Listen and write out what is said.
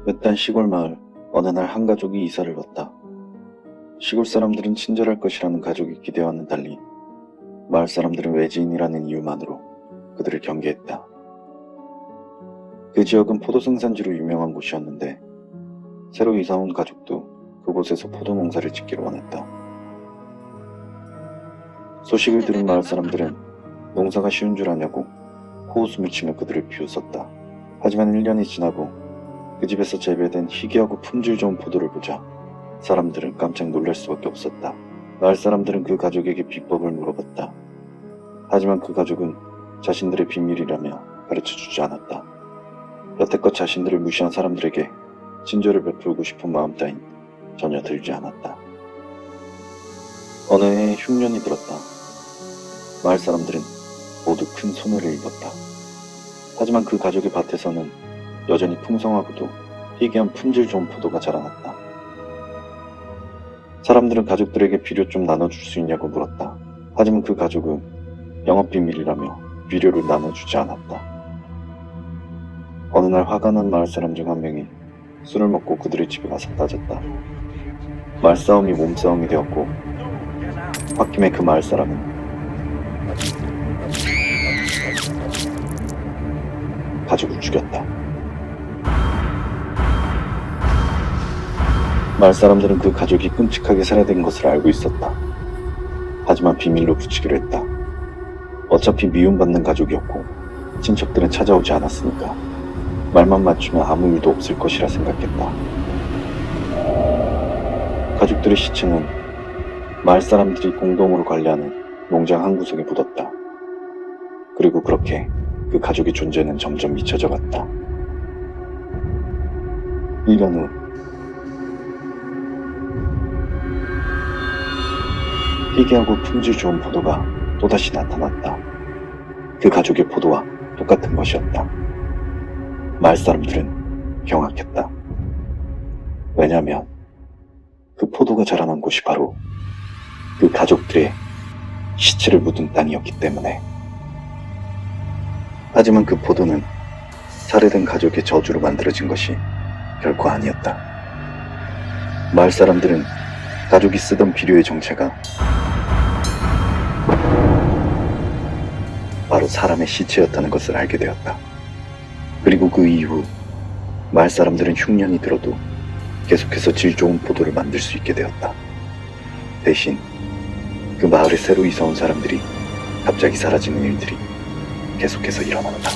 외딴 시골 마을. 어느 날 한 가족이 이사를 왔다. 시골 사람들은 친절할 것이라는 가족의 기대와는 달리 마을 사람들은 외지인이라는 이유만으로 그들을 경계했다. 그 지역은 포도 생산지로 유명한 곳이었는데 새로 이사 온 가족도 그곳에서 포도 농사를 짓기를 원했다. 소식을 들은 마을 사람들은 농사가 쉬운 줄 아냐고 코웃음을 치며 그들을 비웃었다. 하지만 1년이 지나고 그 집에서 재배된 희귀하고 품질 좋은 포도를 보자 사람들은 깜짝 놀랄 수밖에 없었다. 마을 사람들은 그 가족에게 비법을 물어봤다. 하지만 그 가족은 자신들의 비밀이라며 가르쳐주지 않았다. 여태껏 자신들을 무시한 사람들에게 친절을 베풀고 싶은 마음 따윈 전혀 들지 않았다. 어느 해에 흉년이 들었다. 마을 사람들은 모두 큰 손해를 입었다. 하지만 그 가족의 밭에서는 여전히 풍성하고도 희귀한 품질 좋은 포도가 자라났다. 사람들은 가족들에게 비료 좀 나눠줄 수 있냐고 물었다. 하지만 그 가족은 영업비밀이라며 비료를 나눠주지 않았다. 어느 날 화가 난 마을 사람 중 한 명이 술을 먹고 그들의 집에 가서 따졌다. 말싸움이 몸싸움이 되었고 홧김에 그 마을 사람은 가족을 죽였다. 마을 사람들은 그 가족이 끔찍하게 살해된 것을 알고 있었다. 하지만 비밀로 붙이기로 했다. 어차피 미움받는 가족이었고 친척들은 찾아오지 않았으니까 말만 맞추면 아무 일도 없을 것이라 생각했다. 가족들의 시체는 마을 사람들이 공동으로 관리하는 농장 한 구석에 묻었다. 그리고 그렇게 그 가족의 존재는 점점 잊혀져 갔다. 1년 후 희귀하고 품질 좋은 포도가 또다시 나타났다. 그 가족의 포도와 똑같은 것이었다. 마을 사람들은 경악했다. 왜냐하면 그 포도가 자라난 곳이 바로 그 가족들의 시체를 묻은 땅이었기 때문에. 하지만 그 포도는 살해된 가족의 저주로 만들어진 것이 결코 아니었다. 마을 사람들은 가족이 쓰던 비료의 정체가 바로 사람의 시체였다는 것을 알게 되었다. 그리고 그 이후 마을 사람들은 흉년이 들어도 계속해서 질 좋은 포도를 만들 수 있게 되었다. 대신 그 마을에 새로 이사 온 사람들이 갑자기 사라지는 일들이 계속해서 일어났다.